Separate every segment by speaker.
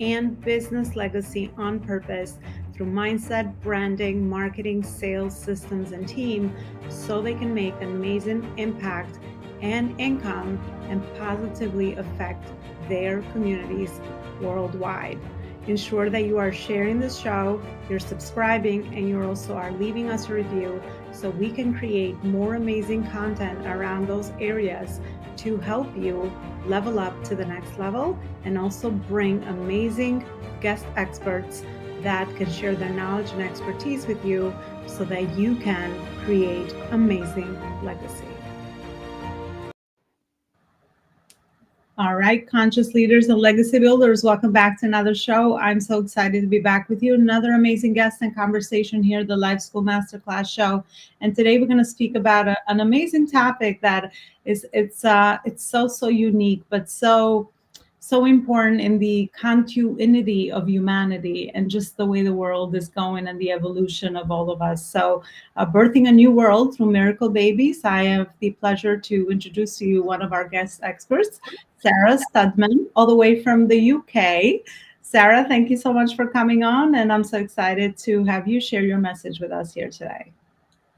Speaker 1: and business legacy on purpose through mindset, branding, marketing, sales, systems, and team so they can make an amazing impact and income and positively affect their communities worldwide. Ensure that you are sharing this show, you're subscribing, and you also are leaving us a review so we can create more amazing content around those areas to help you level up to the next level and also bring amazing guest experts that can share their knowledge and expertise with you so that you can create amazing legacy. All right, conscious leaders and legacy builders, welcome back to another show. I'm so excited to be back with you. Another amazing guest and conversation here, the Life School Masterclass show. And today we're going to speak about an amazing topic that it's so unique, but so important in the continuity of humanity and just the way the world is going and the evolution of all of us. So, birthing a new world through miracle babies. I have the pleasure to introduce to you one of our guest experts, Sarah Studman, all the way from the UK. Sarah, thank you so much for coming on, and I'm so excited to have you share your message with us here today.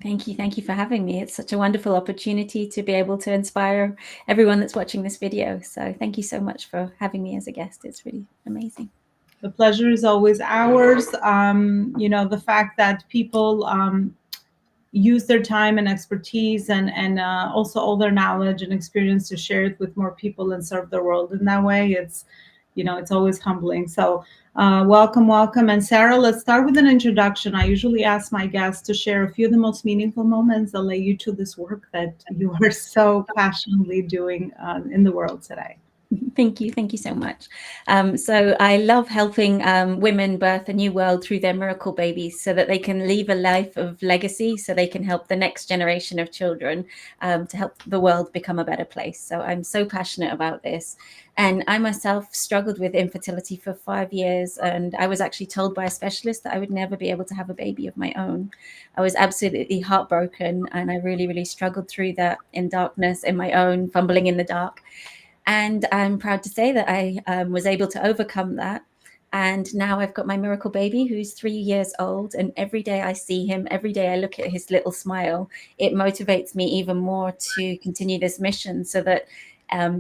Speaker 2: Thank you. Thank you for having me. It's such a wonderful opportunity to be able to inspire everyone that's watching this video. So thank you so much for having me as a guest. It's really amazing.
Speaker 1: The pleasure is always ours. The fact that people use their time and expertise and also all their knowledge and experience to share it with more people and serve the world in that way, it's always humbling. So welcome. And Sarah, let's start with an introduction. I usually ask my guests to share a few of the most meaningful moments that led you to this work that you are so passionately doing in the world today.
Speaker 2: Thank you. Thank you so much. So I love helping women birth a new world through their miracle babies so that they can leave a life of legacy, so they can help the next generation of children to help the world become a better place. So I'm so passionate about this. And I myself struggled with infertility for 5 years. And I was actually told by a specialist that I would never be able to have a baby of my own. I was absolutely heartbroken. And I really, really struggled through that in darkness, in my own fumbling in the dark. And I'm proud to say that I was able to overcome that. And now I've got my miracle baby who's 3 years old. And every day I see him, every day I look at his little smile, it motivates me even more to continue this mission so that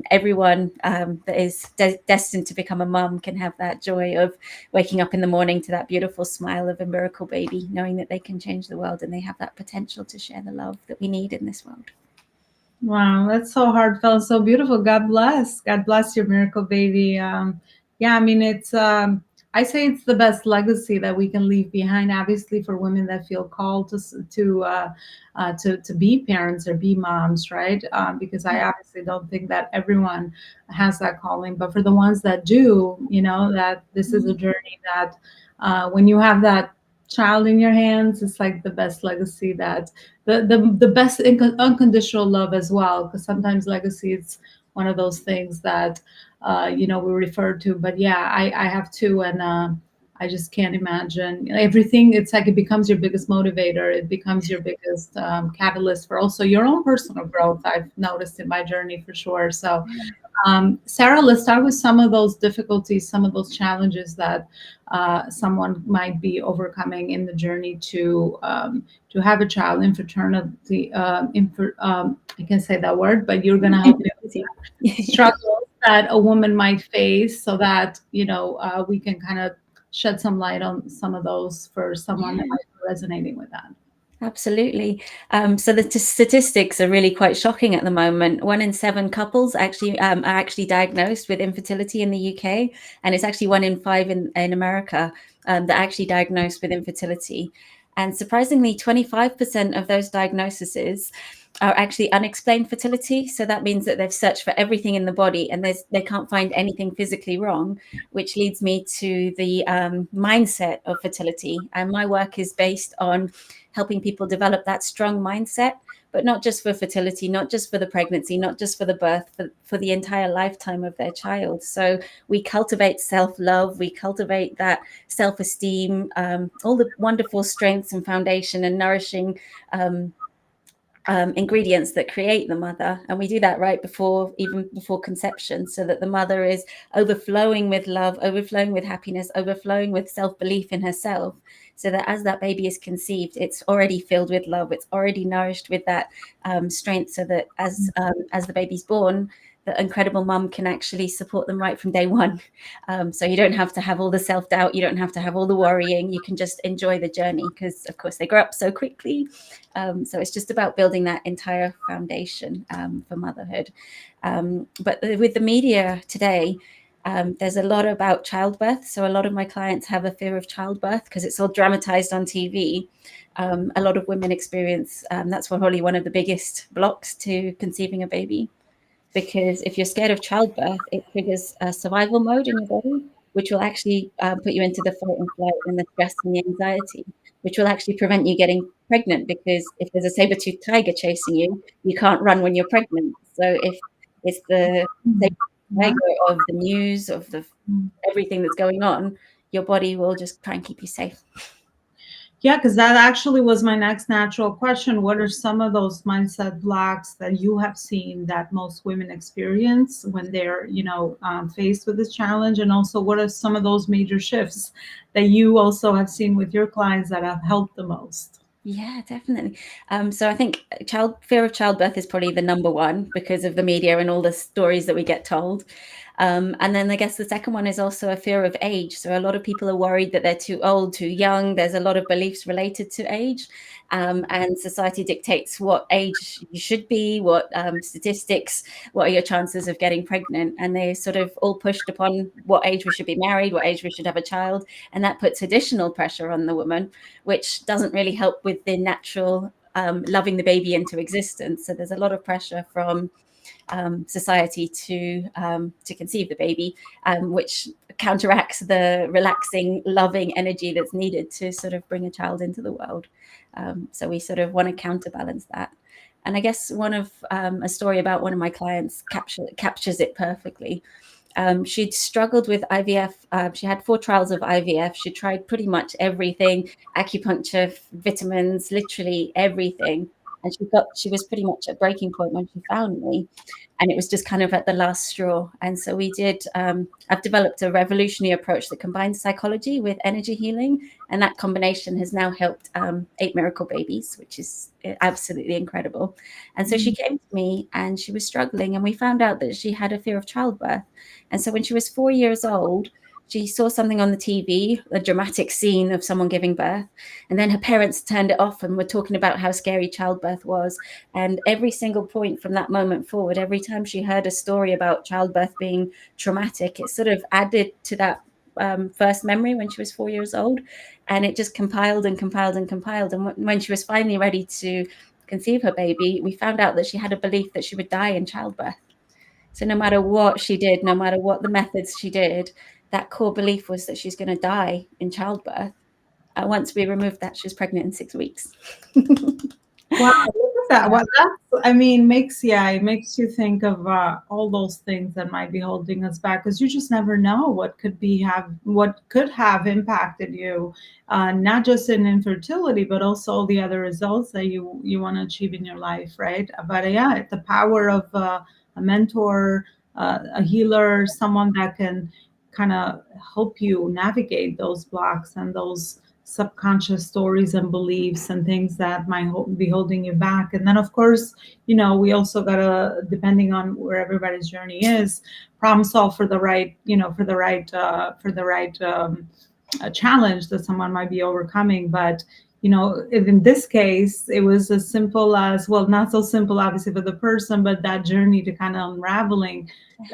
Speaker 2: everyone that is destined to become a mum can have that joy of waking up in the morning to that beautiful smile of a miracle baby, knowing that they can change the world and they have that potential to share the love that we need in this world.
Speaker 1: Wow, that's so heartfelt, so beautiful. God bless. God bless your miracle baby. Yeah, I mean, I say it's the best legacy that we can leave behind. Obviously, for women that feel called to be parents or be moms, right? Because I obviously don't think that everyone has that calling, but for the ones that do, that this is a journey that when you have that child in your hands, it's like the best legacy that the best unconditional love as well, because sometimes legacy is one of those things that we refer to, but yeah, I have two, and I just can't imagine everything. It's like it becomes your biggest motivator, it becomes your biggest catalyst for also your own personal growth, I've noticed in my journey for sure. So Sarah, let's start with some of those difficulties, some of those challenges that someone might be overcoming in the journey to have a child. Infertility. I can't say that word, but you're going to help me with struggles that a woman might face, so that we can kind of shed some light on some of those for someone that might be resonating with that.
Speaker 2: Absolutely. So the statistics are really quite shocking at the moment. 1 in 7 couples actually are actually diagnosed with infertility in the UK, and it's actually 1 in 5 in America that are actually diagnosed with infertility. And surprisingly, 25% of those diagnoses are actually unexplained fertility. So that means that they've searched for everything in the body and they can't find anything physically wrong, which leads me to the mindset of fertility. And my work is based on helping people develop that strong mindset, but not just for fertility, not just for the pregnancy, not just for the birth, for the entire lifetime of their child. So we cultivate self-love, we cultivate that self-esteem, all the wonderful strengths and foundation and nourishing ingredients that create the mother, and we do that right before, even before conception, so that the mother is overflowing with love, overflowing with happiness, overflowing with self-belief in herself, so that as that baby is conceived, it's already filled with love, it's already nourished with that strength, so that as the baby's born, the incredible mum can actually support them right from day one. So you don't have to have all the self-doubt, you don't have to have all the worrying, you can just enjoy the journey, because of course they grow up so quickly. So it's just about building that entire foundation for motherhood. But with the media today, there's a lot about childbirth. So a lot of my clients have a fear of childbirth because it's all dramatized on TV. A lot of women experience, that's probably one of the biggest blocks to conceiving a baby. Because if you're scared of childbirth, it triggers a survival mode in your body, which will actually put you into the fight and flight and the stress and the anxiety, which will actually prevent you getting pregnant. Because if there's a saber-toothed tiger chasing you, you can't run when you're pregnant. So if it's the saber-toothed
Speaker 1: Yeah.
Speaker 2: tiger of the news, of the everything that's going on, your body will just try and keep you safe.
Speaker 1: Yeah, because that actually was my next natural question. What are some of those mindset blocks that you have seen that most women experience when they're, faced with this challenge? And also, what are some of those major shifts that you also have seen with your clients that have helped the most?
Speaker 2: Yeah, definitely. So I think fear of childbirth is probably the number one because of the media and all the stories that we get told. And then I guess the second one is also a fear of age. So a lot of people are worried that they're too old, too young. There's a lot of beliefs related to age, and society dictates what age you should be, what statistics, what are your chances of getting pregnant, and they sort of all pushed upon what age we should be married, what age we should have a child, and that puts additional pressure on the woman, which doesn't really help with the natural loving the baby into existence. So there's a lot of pressure from society to conceive the baby, which counteracts the relaxing, loving energy that's needed to sort of bring a child into the world. So we sort of want to counterbalance that. And I guess one of a story about one of my clients captures it perfectly. She'd struggled with IVF. She had 4 trials of IVF. She tried pretty much everything, acupuncture, vitamins, literally everything. And she was pretty much at breaking point when she found me. And it was just kind of at the last straw. And so I've developed a revolutionary approach that combines psychology with energy healing. And that combination has now helped 8 miracle babies, which is absolutely incredible. And so she came to me and she was struggling. And we found out that she had a fear of childbirth. And so when she was 4 years old, she saw something on the TV, a dramatic scene of someone giving birth. And then her parents turned it off and were talking about how scary childbirth was. And every single point from that moment forward, every time she heard a story about childbirth being traumatic, it sort of added to that first memory when she was 4 years old. And it just compiled and compiled and compiled. And when she was finally ready to conceive her baby, we found out that she had a belief that she would die in childbirth. So no matter what she did, no matter what the methods she did, that core belief was that she's going to die in childbirth. Once we removed that, she was pregnant in 6 weeks.
Speaker 1: Wow, look at that. Well, it makes you think of all those things that might be holding us back, because you just never know what could have impacted you, not just in infertility, but also all the other results that you want to achieve in your life, right? But yeah, the power of a mentor, a healer, someone that can kind of help you navigate those blocks and those subconscious stories and beliefs and things that might be holding you back. And then of course, we also gotta, depending on where everybody's journey is, problem solve for the right, challenge that someone might be overcoming. But in this case, it was as simple as, well, not so simple obviously for the person, but that journey to kind of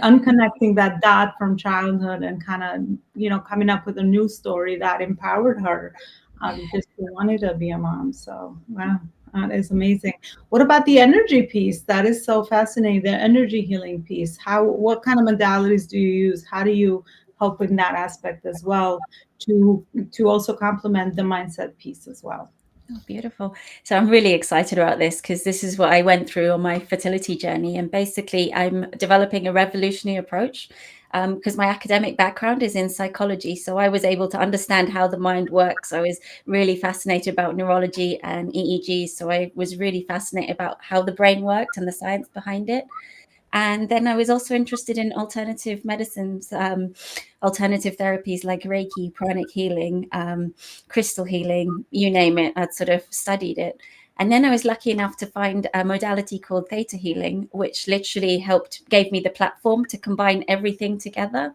Speaker 1: unconnecting that dot from childhood and kind of coming up with a new story that empowered her, because she wanted to be a mom. So wow, that is amazing. What about the energy piece? That is so fascinating, the energy healing piece. What kind of modalities do you use? How do you help in that aspect as well, to also complement the mindset piece as well?
Speaker 2: Oh, beautiful. So I'm really excited about this because this is what I went through on my fertility journey. And basically, I'm developing a revolutionary approach because my academic background is in psychology. So I was able to understand how the mind works. I was really fascinated about neurology and EEG. So I was really fascinated about how the brain worked and the science behind it. And then I was also interested in alternative medicines, alternative therapies like Reiki, pranic healing, crystal healing, you name it. I'd sort of studied it. And then I was lucky enough to find a modality called theta healing, which literally gave me the platform to combine everything together.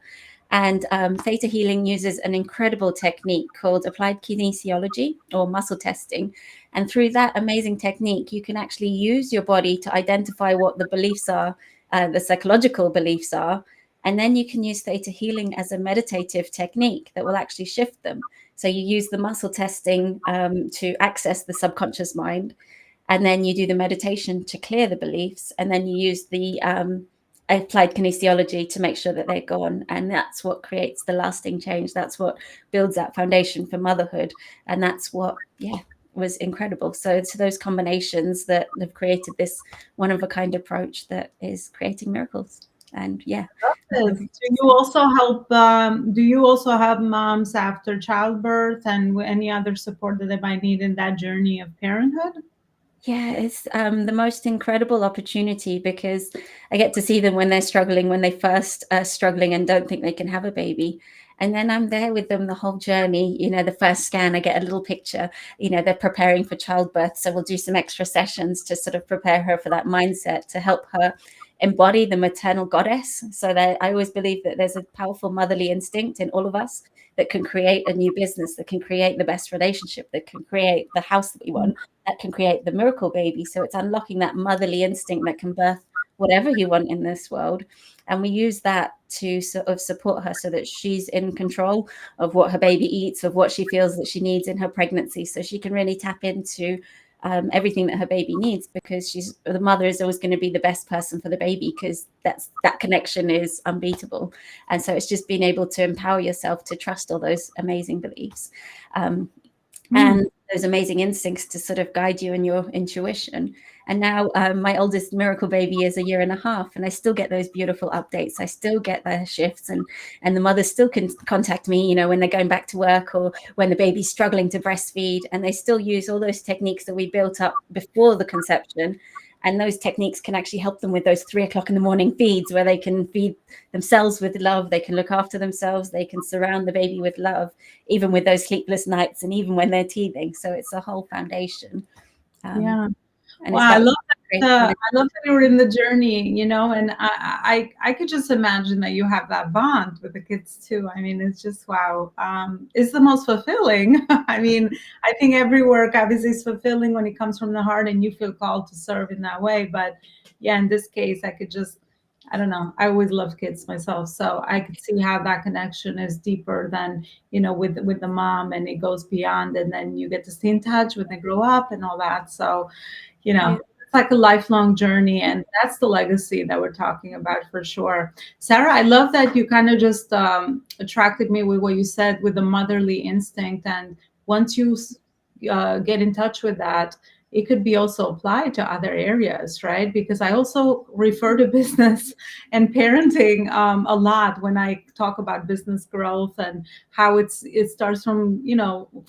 Speaker 2: And theta healing uses an incredible technique called applied kinesiology or muscle testing. And through that amazing technique, you can actually use your body to identify what the beliefs are, the psychological beliefs are. And then you can use theta healing as a meditative technique that will actually shift them. So you use the muscle testing to access the subconscious mind. And then you do the meditation to clear the beliefs. And then you use the applied kinesiology to make sure that they're gone. And that's what creates the lasting change. That's what builds that foundation for motherhood. And that's what, was incredible. So it's those combinations that have created this one of a kind approach that is creating miracles. And
Speaker 1: Do you also help? Do you also help moms after childbirth and any other support that they might need in that journey of parenthood?
Speaker 2: Yeah, it's the most incredible opportunity because I get to see them when they're struggling, when they first are struggling and don't think they can have a baby. And then I'm there with them the whole journey. You know, the first scan, I get a little picture, they're preparing for childbirth. So we'll do some extra sessions to sort of prepare her for that mindset to help her embody the maternal goddess. So that I always believe that there's a powerful motherly instinct in all of us that can create a new business, that can create the best relationship, that can create the house that we want, that can create the miracle baby. So it's unlocking that motherly instinct that can birth whatever you want in this world. And we use that to sort of support her so that she's in control of what her baby eats, of what she feels that she needs in her pregnancy, so she can really tap into everything that her baby needs, because the mother is always going to be the best person for the baby, because that connection is unbeatable. And so it's just being able to empower yourself to trust all those amazing beliefs. And those amazing instincts to sort of guide you in your intuition. And now my oldest miracle baby is 1.5 years, and I still get those beautiful updates. I still get the shifts, and the mothers still can contact me, when they're going back to work or when the baby's struggling to breastfeed, and they still use all those techniques that we built up before the conception. And those techniques can actually help them with those 3 o'clock in the morning feeds, where they can feed themselves with love. They can look after themselves. They can surround the baby with love, even with those sleepless nights and even when they're teething. So it's a whole foundation.
Speaker 1: And wow, I love that. I love that you were in the journey, and I could just imagine that you have that bond with the kids too. I mean, it's just wow. It's the most fulfilling. I mean, I think every work obviously is fulfilling when it comes from the heart and you feel called to serve in that way. But yeah, in this case, I don't know. I always loved kids myself, so I could see how that connection is deeper than with the mom, and it goes beyond. And then you get to stay in touch when they grow up and all that. So it's like a lifelong journey, and that's the legacy that we're talking about for sure. Sarah, I love that you kind of just attracted me with what you said with the motherly instinct. And once you get in touch with that, it could be also applied to other areas, right? Because I also refer to business and parenting a lot when I talk about business growth and how it starts from,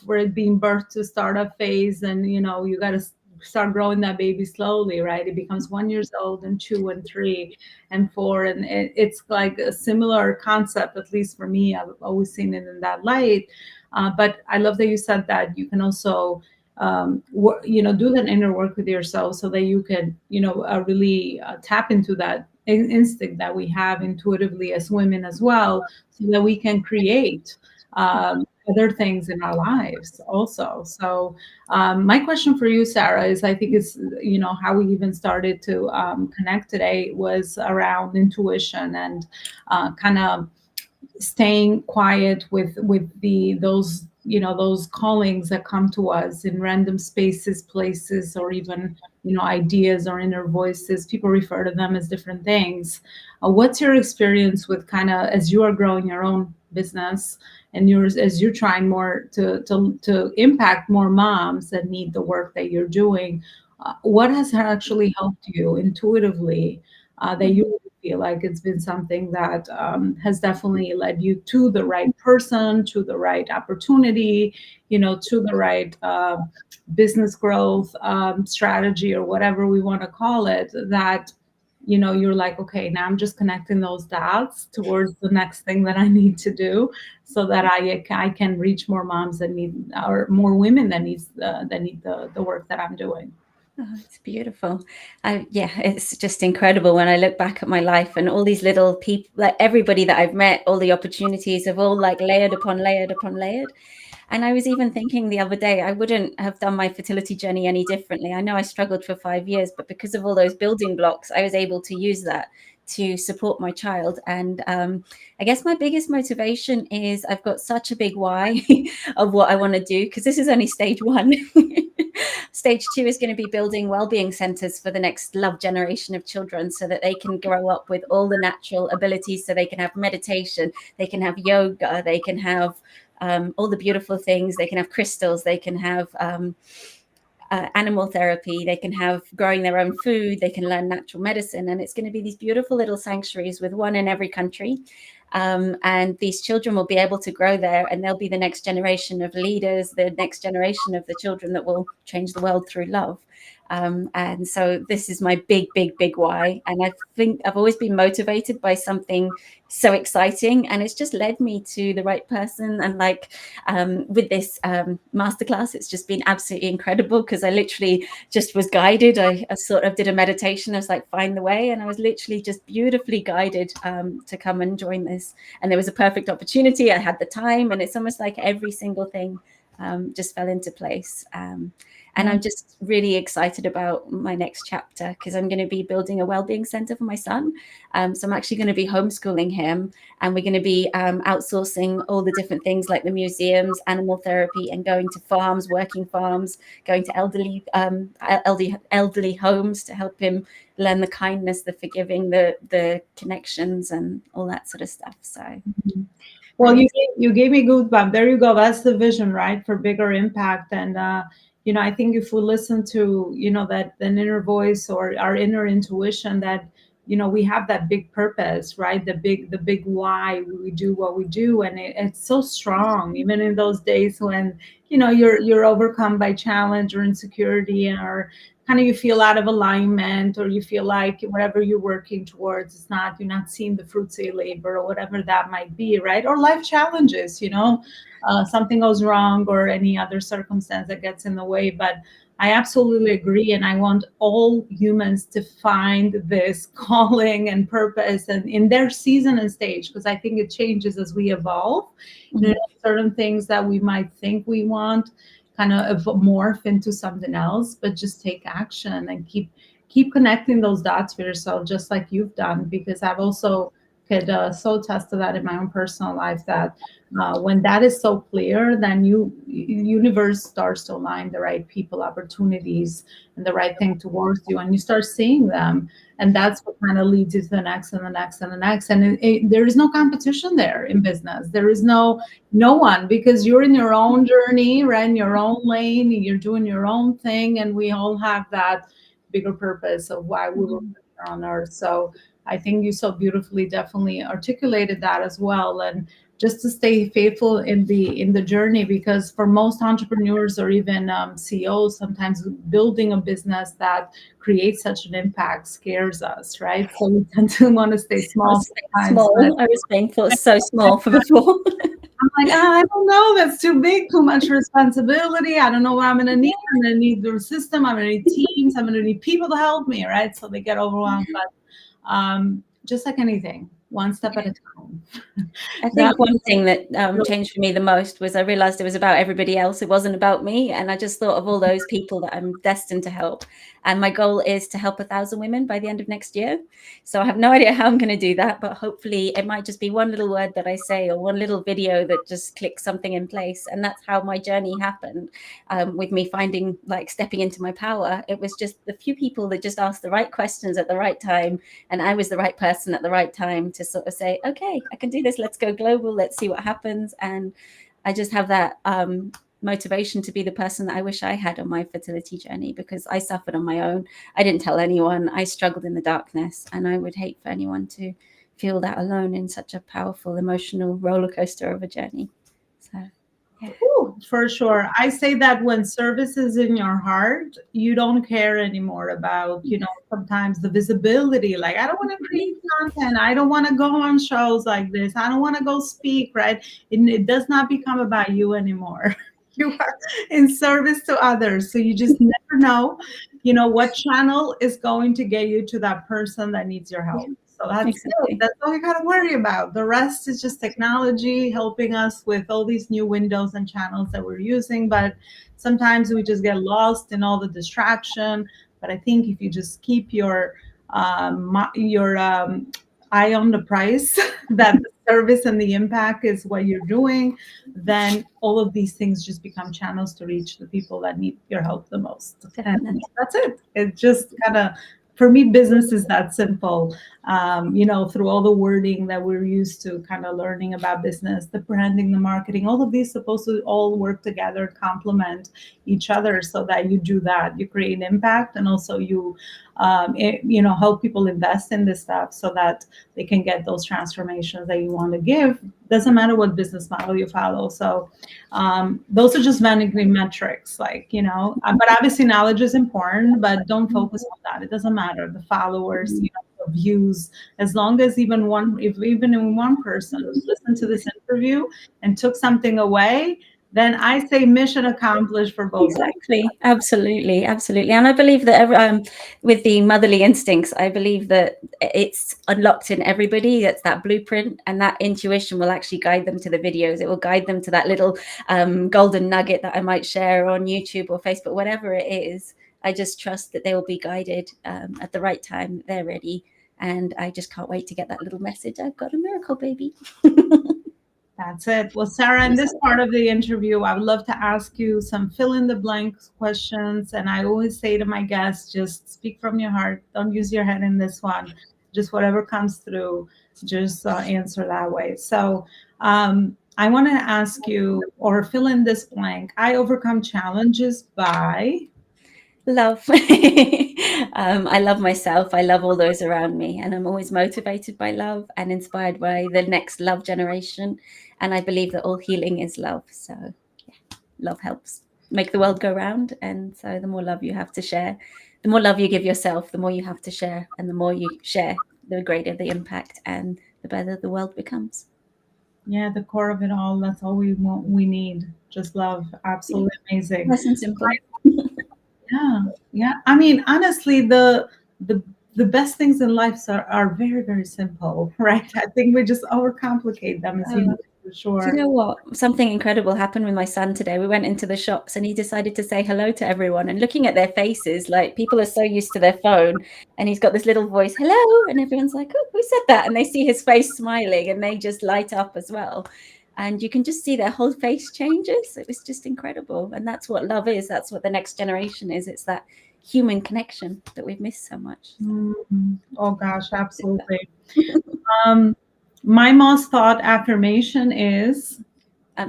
Speaker 1: where it being birthed to startup phase. And, you got to start growing that baby slowly, right? It becomes 1 year old and 2 and 3 and 4. And it's like a similar concept, at least for me. I've always seen it in that light. But I love that you said that you can also do that inner work with yourself so that you can, really tap into that instinct that we have intuitively as women as well, so that we can create other things in our lives also. So my question for you, Sarah, is I think it's, how we even started to connect today was around intuition and kind of staying quiet with those callings that come to us in random spaces, places, or even ideas or inner voices. People refer to them as different things. What's your experience with kind of, as you are growing your own business and as you're trying more to impact more moms that need the work that you're doing, what has actually helped you intuitively that you feel like it's been something that has definitely led you to the right person, to the right opportunity, to the right business growth strategy, or whatever we want to call it, that you're like, okay, now I'm just connecting those dots towards the next thing that I need to do, so that I can reach more moms that need, or more women that need the work that I'm doing.
Speaker 2: Oh, it's beautiful. Yeah, it's just incredible when I look back at my life and all these little people, like everybody that I've met, all the opportunities have all like layered upon layered upon layered. And I was even thinking the other day, I wouldn't have done my fertility journey any differently. I know I struggled for 5 years, but because of all those building blocks, I was able to use that to support my child. And I guess my biggest motivation is I've got such a big why of what I want to do, because this is only stage one. Stage two is going to be building well-being centers for the next love generation of children, so that they can grow up with all the natural abilities, so they can have meditation, they can have yoga, they can have all the beautiful things, they can have crystals, they can have animal therapy, they can have growing their own food, they can learn natural medicine. And it's going to be these beautiful little sanctuaries with one in every country. And these children will be able to grow there, and they'll be the next generation of leaders, the next generation of the children that will change the world through love. And so this is my big, big, big why. And I think I've always been motivated by something so exciting, and it's just led me to the right person. And like with this masterclass, it's just been absolutely incredible, because I literally just was guided. I sort of did a meditation. I was like, find the way. And I was literally just beautifully guided to come and join this. And there was a perfect opportunity. I had the time, and it's almost like every single thing just fell into place. And I'm just really excited about my next chapter, because I'm going to be building a wellbeing center for my son. So I'm actually going to be homeschooling him, and we're going to be outsourcing all the different things like the museums, animal therapy, and going to farms, working farms, going to elderly homes to help him learn the kindness, the forgiving, the connections, and all that sort of stuff. So.
Speaker 1: Well, you gave me good vibe. There you go. That's the vision, right? For bigger impact. And I think if we listen to, that an inner voice or our inner intuition, that, we have that big purpose, right? The big why we do what we do. And it's so strong, even in those days when, you're overcome by challenge or insecurity, or kind of you feel out of alignment, or you feel like whatever you're working towards you're not seeing the fruits of your labor, or whatever that might be, right? Or life challenges, something goes wrong, or any other circumstance that gets in the way. But I absolutely agree, and I want all humans to find this calling and purpose, and in their season and stage, because I think it changes as we evolve.
Speaker 2: Mm-hmm.
Speaker 1: Certain things that we might think we want kind of morph into something else, but just take action and keep connecting those dots for yourself, just like you've done. Because I've also could so attest to that in my own personal life, that when that is so clear, then universe starts to align the right people, opportunities, and the right thing towards you, and you start seeing them. And that's what kind of leads you to the next and the next and the next. And there is no competition there in business. There is no one, because you're in your own journey, right? In your own lane, you're doing your own thing, and we all have that bigger purpose of why we were here on earth. So I think you so beautifully definitely articulated that as well. And just to stay faithful in the journey, because for most entrepreneurs, or even CEOs, sometimes building a business that creates such an impact scares us, right? So we tend to want to stay small.
Speaker 2: I was saying so small for before.
Speaker 1: I'm like, I don't know, that's too big, too much responsibility. I don't know what I'm going to need. I'm going to need the system. I'm going to need teams. I'm going to need people to help me, right? So they get overwhelmed. But just like anything, one step at a time.
Speaker 2: I think one thing that changed for me the most was I realized it was about everybody else. It wasn't about me. And I just thought of all those people that I'm destined to help. And my goal is to help 1,000 women by the end of next year. So I have no idea how I'm going to do that, but hopefully it might just be one little word that I say, or one little video that just clicks something in place. And that's how my journey happened, with me finding, like, stepping into my power. It was just the few people that just asked the right questions at the right time. And I was the right person at the right time to sort of say, okay, I can do this. Let's go global. Let's see what happens. And I just have that motivation to be the person that I wish I had on my fertility journey, because I suffered on my own. I didn't tell anyone. I struggled in the darkness, and I would hate for anyone to feel that alone in such a powerful emotional roller coaster of a journey. So
Speaker 1: Ooh, for sure. I say that when service is in your heart, you don't care anymore about, sometimes the visibility. Like, I don't want to create content. I don't want to go on shows like this. I don't want to go speak, right? It does not become about you anymore. You are in service to others. So you just never know, what channel is going to get you to that person that needs your help. So that's
Speaker 2: exactly.
Speaker 1: it. That's all you got to worry about. The rest is just technology helping us with all these new windows and channels that we're using. But sometimes we just get lost in all the distraction. But I think if you just keep your eye on the price, that the service and the impact is what you're doing, then all of these things just become channels to reach the people that need your help the most.
Speaker 2: Definitely.
Speaker 1: And that's it. It just kind of, for me, business is that simple. Through all the wording that we're used to kind of learning about business, the branding, the marketing, all of these supposed to all work together, complement each other, so that you do that. You create impact, and also you, help people invest in this stuff so that they can get those transformations that you want to give. Doesn't matter what business model you follow. So those are just vanity metrics, but obviously knowledge is important, but don't focus on that. It doesn't matter. The followers, the views, as long as even in one person listened to this interview and took something away, then I say mission accomplished for both.
Speaker 2: Exactly. Absolutely. Absolutely. And I believe that with the motherly instincts, I believe that it's unlocked in everybody. That's that blueprint, and that intuition will actually guide them to the videos. It will guide them to that little golden nugget that I might share on YouTube or Facebook, whatever it is. I just trust that they will be guided at the right time. They're ready. And I just can't wait to get that little message. I've got a miracle baby.
Speaker 1: That's it. Well, Sarah, in this part of the interview, I would love to ask you some fill in the blanks questions. And I always say to my guests, just speak from your heart. Don't use your head in this one. Just whatever comes through, just answer that way. So I want to ask you, or fill in this blank. I overcome challenges by...
Speaker 2: Love. I love myself. I love all those around me. And I'm always motivated by love and inspired by the next love generation. And I believe that all healing is love. So yeah, love helps make the world go round. And so the more love you have to share, the more love you give yourself, the more you have to share. And the more you share, the greater the impact and the better the world becomes.
Speaker 1: Yeah, the core of it all. That's all we want. We need just love. Absolutely amazing.
Speaker 2: Nice and simple.
Speaker 1: Yeah. I mean, honestly, the best things in life are very, very simple, right? I think we just overcomplicate them, as for sure.
Speaker 2: Do you know what? Something incredible happened with my son today. We went into the shops and he decided to say hello to everyone, and looking at their faces, like people are so used to their phone, and he's got this little voice, hello, and everyone's like, oh, who said that? And they see his face smiling and they just light up as well. And you can just see their whole face changes. It was just incredible. And that's what love is. That's what the next generation is. It's that human connection that we've missed so much.
Speaker 1: Mm-hmm. Oh gosh, absolutely. My most thought affirmation is...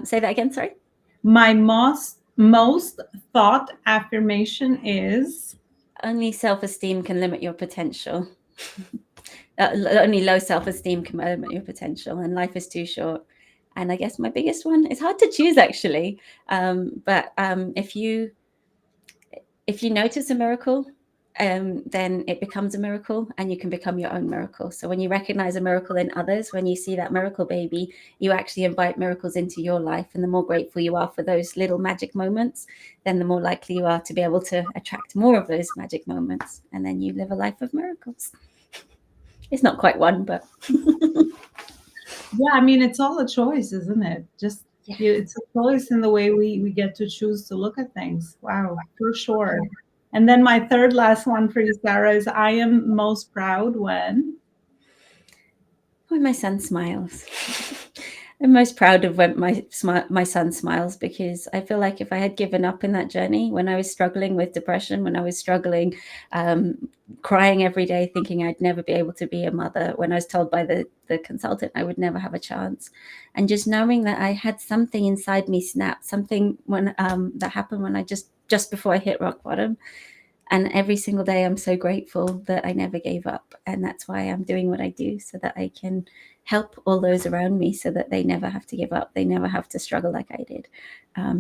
Speaker 2: Say that again, sorry.
Speaker 1: My most thought affirmation is...
Speaker 2: Only self-esteem can limit your potential. Only low self-esteem can limit your potential, and life is too short. And I guess my biggest one, it's hard to choose actually, but if you notice a miracle, then it becomes a miracle, and you can become your own miracle. So when you recognize a miracle in others, when you see that miracle baby, you actually invite miracles into your life. And the more grateful you are for those little magic moments, then the more likely you are to be able to attract more of those magic moments. And then you live a life of miracles. It's not quite one, but...
Speaker 1: Yeah, I mean, it's all a choice, isn't it? Just it's a choice in the way we get to choose to look at things. Wow, for sure. And then my third last one for you, Sarah, is I am most proud when
Speaker 2: my son smiles. I'm most proud of when my son smiles, because I feel like if I had given up in that journey, when I was struggling with depression, when I was struggling, crying every day, thinking I'd never be able to be a mother, when I was told by the consultant I would never have a chance, and just knowing that I had something inside me snap, something when that happened when I just before I hit rock bottom. And every single day I'm so grateful that I never gave up, and that's why I'm doing what I do, so that I can help all those around me, so that they never have to give up, they never have to struggle like I did.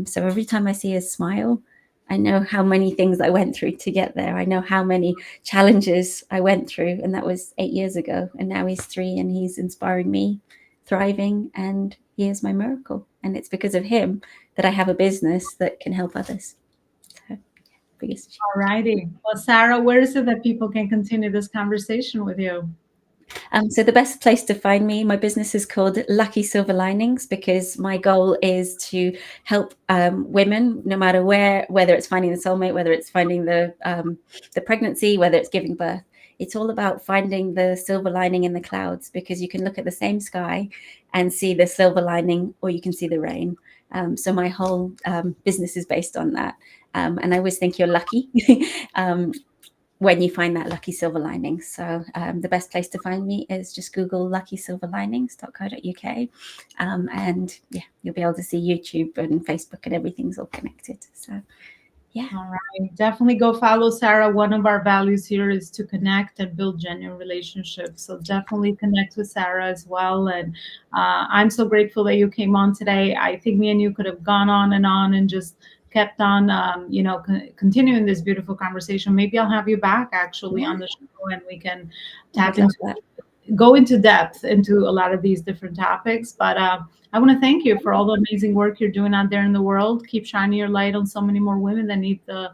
Speaker 2: So every time I see a smile, I know how many things I went through to get there. I know how many challenges I went through, and that was 8 years ago, and now he's 3 and he's inspiring me, thriving, and he is my miracle. And it's because of him that I have a business that can help others. So, biggest.
Speaker 1: All righty. Well, Sarah, where is it that people can continue this conversation with you?
Speaker 2: So the best place to find me, my business is called Lucky Silver Linings, because my goal is to help women, no matter whether it's finding the soulmate, whether it's finding the pregnancy, whether it's giving birth. It's all about finding the silver lining in the clouds, because you can look at the same sky and see the silver lining, or you can see the rain. So my whole business is based on that. And I always think you're lucky when you find that lucky silver lining. So the best place to find me is just Google luckysilverlinings.co.uk. And yeah, you'll be able to see YouTube and Facebook, and everything's all connected. So yeah.
Speaker 1: All right. Definitely go follow Sarah. One of our values here is to connect and build genuine relationships. So definitely connect with Sarah as well. And I'm so grateful that you came on today. I think me and you could have gone on and just kept on, continuing this beautiful conversation. Maybe I'll have you back actually on the show, and we can tap into
Speaker 2: that.
Speaker 1: Go into depth into a lot of these different topics. But I want to thank you for all the amazing work you're doing out there in the world. Keep shining your light on so many more women that need the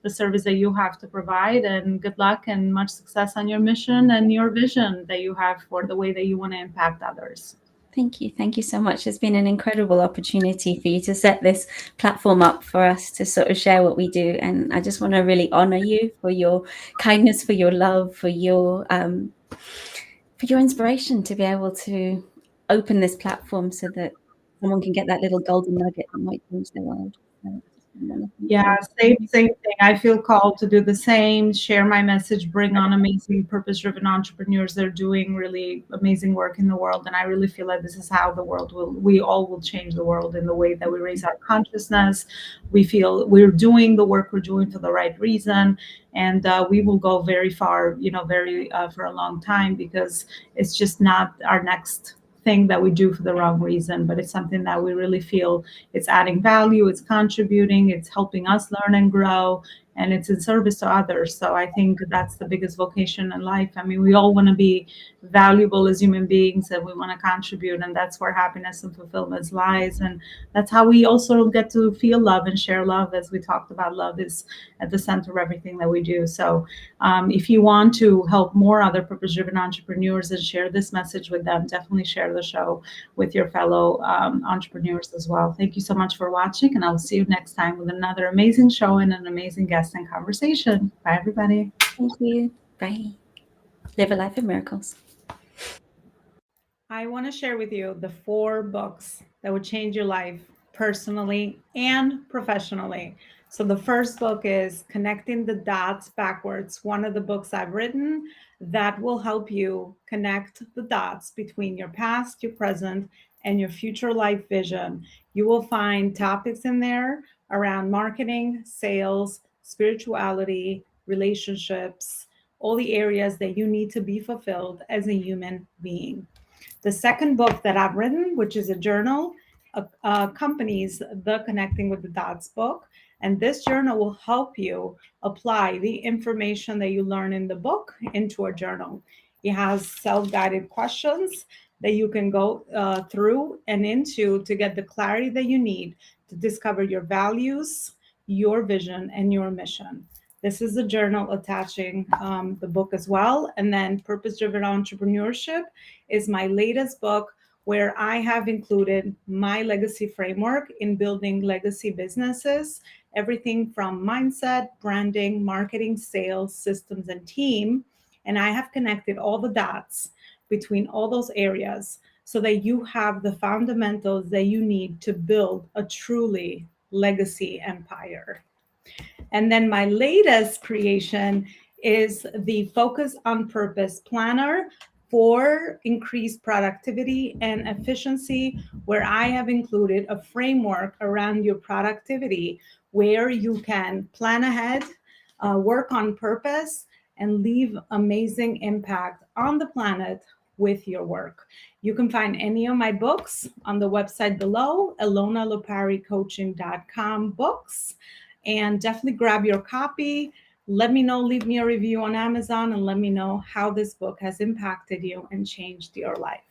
Speaker 1: service that you have to provide. And good luck and much success on your mission and your vision that you have for the way that you want to impact others.
Speaker 2: Thank you. Thank you so much. It's been an incredible opportunity for you to set this platform up for us to sort of share what we do. And I just want to really honor you for your kindness, for your love, for your inspiration to be able to open this platform so that someone can get that little golden nugget that might change their world.
Speaker 1: Yeah, same thing. I feel called to do the same, share my message, bring on amazing purpose-driven entrepreneurs. They're doing really amazing work in the world. And I really feel like this is how we all will change the world, in the way that we raise our consciousness. We feel we're doing the work we're doing for the right reason. And we will go very far, for a long time, because it's just not our next thing that we do for the wrong reason, but it's something that we really feel it's adding value, it's contributing, it's helping us learn and grow, and it's in service to others. So I think that's the biggest vocation in life. I mean, we all want to be valuable as human beings, and we want to contribute, and that's where happiness and fulfillment lies. And that's how we also get to feel love and share love. As we talked about, love is at the center of everything that we do. So if you want to help more other purpose-driven entrepreneurs and share this message with them, definitely share the show with your fellow entrepreneurs as well. Thank you so much for watching, and I will see you next time with another amazing show and an amazing guest and conversation. Bye, everybody.
Speaker 2: Thank you. Bye. Live a life of miracles.
Speaker 1: I want to share with you the 4 books that would change your life personally and professionally. So the first book is Connecting the Dots Backwards, one of the books I've written that will help you connect the dots between your past, your present, and your future life vision. You will find topics in there around marketing, sales, spirituality, relationships, all the areas that you need to be fulfilled as a human being. The second book that I've written, which is a journal, accompanies the Connecting with the Dots book. And this journal will help you apply the information that you learn in the book into a journal. It has self-guided questions that you can go through and into to get the clarity that you need to discover your values, your vision, and your mission. This is a journal attaching the book as well. And then Purpose-Driven Entrepreneurship is my latest book, where I have included my legacy framework in building legacy businesses, everything from mindset, branding, marketing, sales, systems, and team. And I have connected all the dots between all those areas so that you have the fundamentals that you need to build a truly legacy empire. And then my latest creation is the Focus on Purpose Planner for increased productivity and efficiency, where I have included a framework around your productivity where you can plan ahead, work on purpose, and leave amazing impact on the planet with your work. You can find any of my books on the website below, elonaloparicoaching.com books, and definitely grab your copy. Let me know, leave me a review on Amazon, and let me know how this book has impacted you and changed your life.